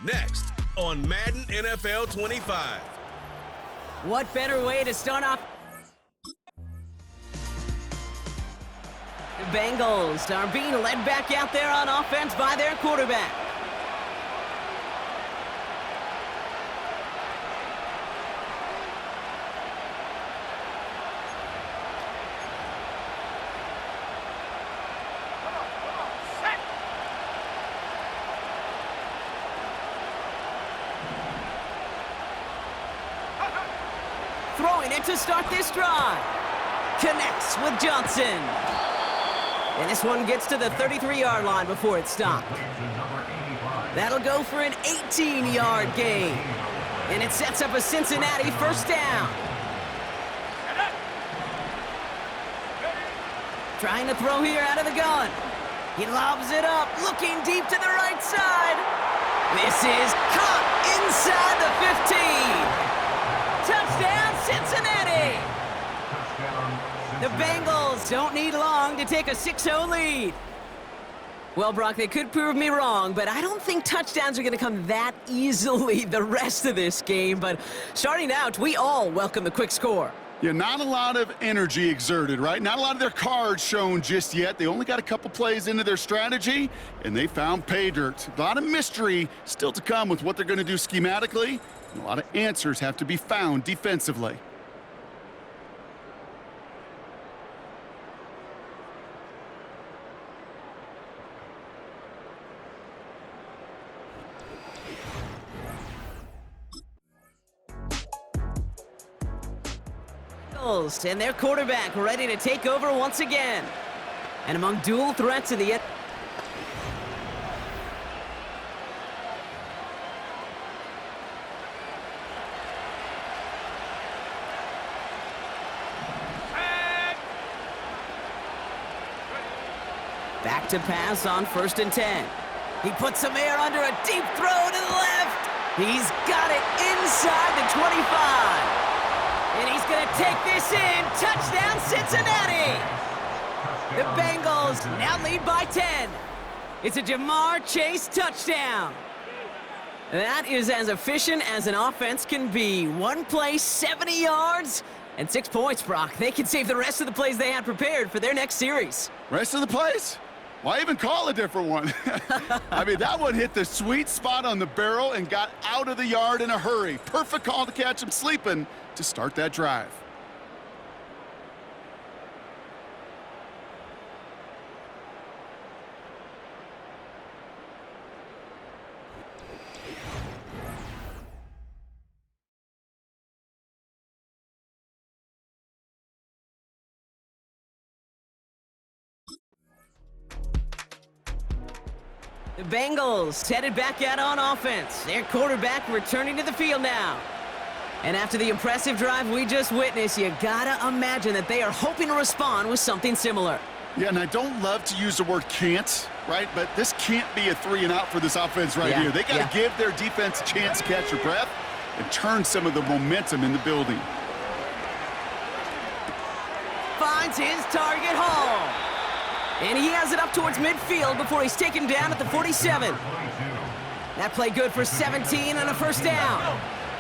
Next on Madden NFL 25. What better way to start off? The Bengals are being led back out there on offense by their quarterback. Throwing it to start this drive. Connects with Johnson. And this one gets to the 33-yard line before it stopped. That'll go for an 18-yard gain. And it sets up a Cincinnati first down. Trying to throw here out of the gun. He lobs it up, looking deep to the right side. This is caught inside the 15. Touchdown, Cincinnati! The Bengals don't need long to take a 6-0 lead. Well, Brock, they could prove me wrong, but I don't think touchdowns are going to come that easily the rest of this game. But starting out, we all welcome the quick score. Yeah, not a lot of energy exerted, right? Not a lot of their cards shown just yet. They only got a couple plays into their strategy, and they found pay dirt. A lot of mystery still to come with what they're going to do schematically. And a lot of answers have to be found defensively. And their quarterback ready to take over once again. And among dual threats in the end. Back to pass on 1st and 10. He puts some air under a deep throw to the left. He's got it inside the 25. And he's going to take this in. Touchdown, Cincinnati! The Bengals now lead by 10. It's a Jamar Chase touchdown. That is as efficient as an offense can be. One play, 70 yards, and 6 points, Brock. They can save the rest of the plays they had prepared for their next series. Rest of the plays? Why even call a different one? I mean, that one hit the sweet spot on the barrel and got out of the yard in a hurry. Perfect call to catch him sleeping to start that drive. The Bengals headed back out on offense. Their quarterback returning to the field now. And after the impressive drive we just witnessed, you gotta imagine that they are hoping to respond with something similar. Yeah, and I don't love to use the word can't, right? But this can't be a 3-and-out for this offense right here. They got to give their defense a chance to catch their breath and turn some of the momentum in the building. Finds his target home. And he has it up towards midfield before he's taken down at the 47. That play good for 17 and a first down.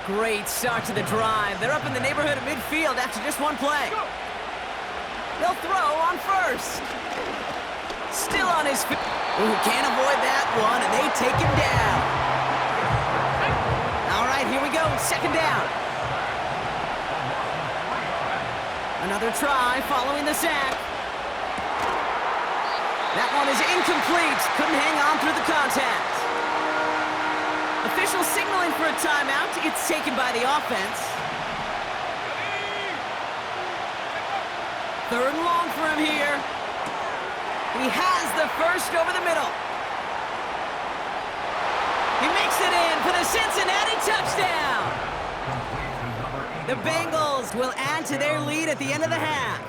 Great start to the drive. They're up in the neighborhood of midfield after just one play. They'll throw on 1st. Still on his feet. Ooh, can't avoid that one, and they take him down. All right, here we go. 2nd down. Another try following the sack. That one is incomplete. Couldn't hang on through the contact. Official signaling for a timeout. It's taken by the offense. 3rd and long for him here. He has the first over the middle. He makes it in for the Cincinnati touchdown. The Bengals will add to their lead at the end of the half.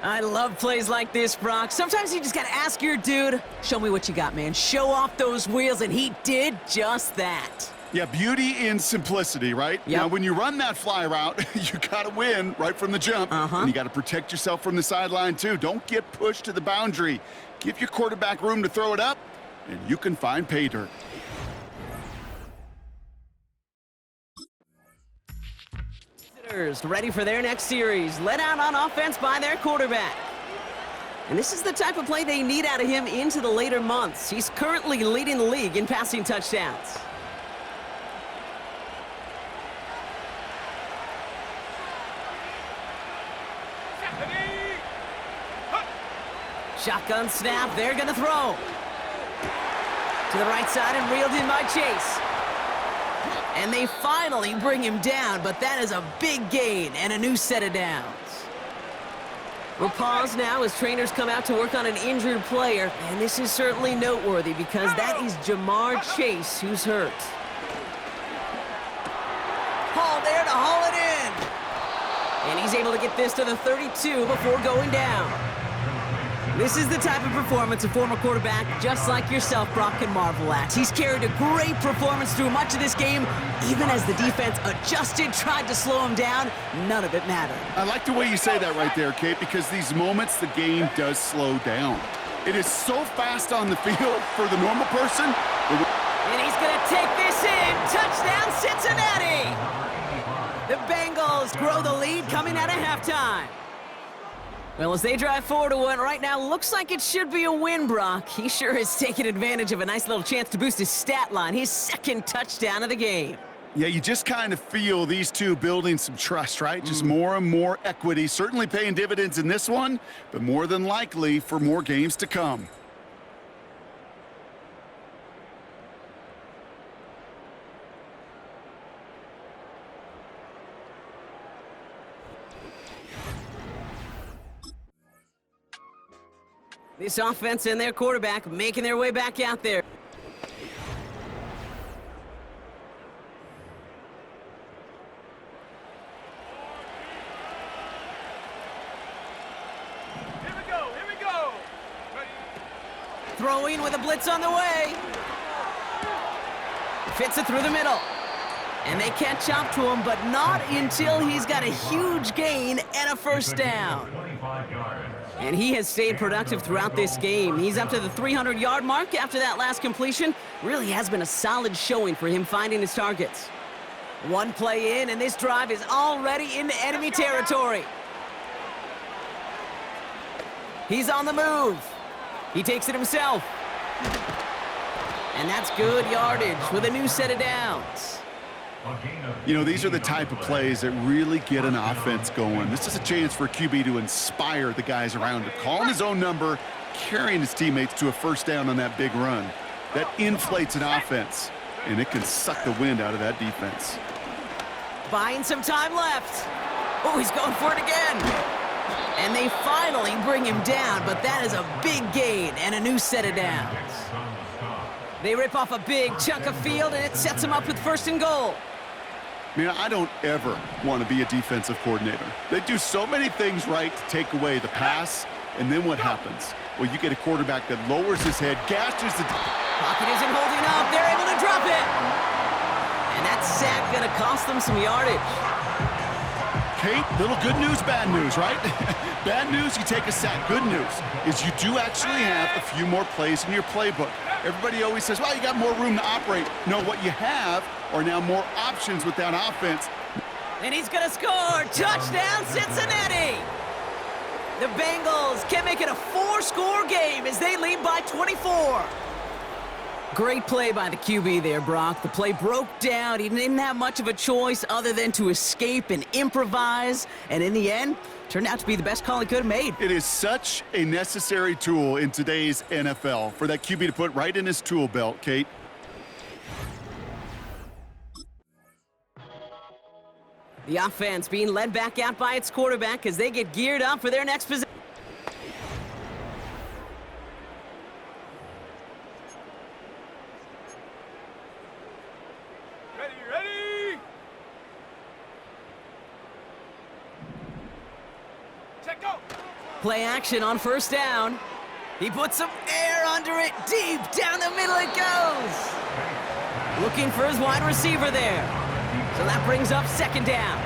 I love plays like this, Brock. Sometimes you just got to ask your dude, show me what you got, man. Show off those wheels, and he did just that. Yeah, beauty in simplicity, right? Yep. Now, when you run that fly route, you got to win right from the jump. And you got to protect yourself from the sideline, too. Don't get pushed to the boundary. Give your quarterback room to throw it up, and you can find pay dirt. Ready for their next series, led out on offense by their quarterback. And this is the type of play they need out of him into the later months. He's currently leading the league in passing touchdowns. Shotgun snap, they're gonna throw. To the right side and reeled in by Chase. And they finally bring him down, but that is a big gain and a new set of downs. We'll pause now as trainers come out to work on an injured player, and this is certainly noteworthy because that is Jamar Chase who's hurt. Hall there to haul it in. And he's able to get this to the 32 before going down. This is the type of performance a former quarterback just like yourself, Brock, can marvel at. He's carried a great performance through much of this game. Even as the defense adjusted, tried to slow him down, none of it mattered. I like the way you say that right there, Kate, because these moments the game does slow down. It is so fast on the field for the normal person. And he's going to take this in. Touchdown, Cincinnati! The Bengals grow the lead coming out of halftime. Well, as they drive forward to one right now, looks like it should be a win, Brock. He sure has taken advantage of a nice little chance to boost his stat line. His second touchdown of the game. Yeah, you just kind of feel these two building some trust, right? Just more and more equity. Certainly paying dividends in this one, but more than likely for more games to come. This offense and their quarterback making their way back out there. Here we go. Ready. Throwing with a blitz on the way. Fits it through the middle. And they catch up to him, but not until he's got a huge gain and a first down. And he has stayed productive throughout this game. He's up to the 300-yard mark after that last completion. Really has been a solid showing for him finding his targets. One play in, and this drive is already into enemy territory. He's on the move. He takes it himself. And that's good yardage with a new set of downs. You know, these are the type of plays that really get an offense going. This is a chance for QB to inspire the guys around him. Calling his own number, carrying his teammates to a first down on that big run. That inflates an offense, and it can suck the wind out of that defense. Buying some time left. Oh, he's going for it again. And they finally bring him down, but that is a big gain and a new set of downs. They rip off a big chunk of field, and it sets them up with first and goal. Man, I don't ever want to be a defensive coordinator. They do so many things right to take away the pass, and then what happens? Well, you get a quarterback that lowers his head, gashes the... Pocket isn't holding up. They're able to drop it. And that sack going to cost them some yardage. Kate, little good news, bad news, right? Bad news, you take a sack. Good news is you do actually have a few more plays in your playbook. Everybody always says, well, you got more room to operate. No, what you have are now more options with that offense. And he's going to score. Touchdown, Cincinnati. The Bengals can make it a 4-score game as they lead by 24. Great play by the QB there, Brock. The play broke down. He didn't have much of a choice other than to escape and improvise. And in the end, turned out to be the best call he could have made. It is such a necessary tool in today's NFL for that QB to put right in his tool belt, Kate. The offense being led back out by its quarterback as they get geared up for their next possession. Ready. Check, go. Play action on first down. He puts some air under it. Deep down the middle it goes. Looking for his wide receiver there. So that brings up second down.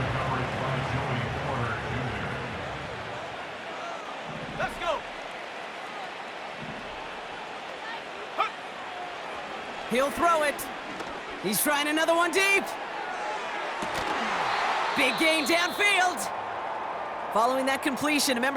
Let's go. He'll throw it. He's trying another one deep. Big gain downfield. Following that completion, remember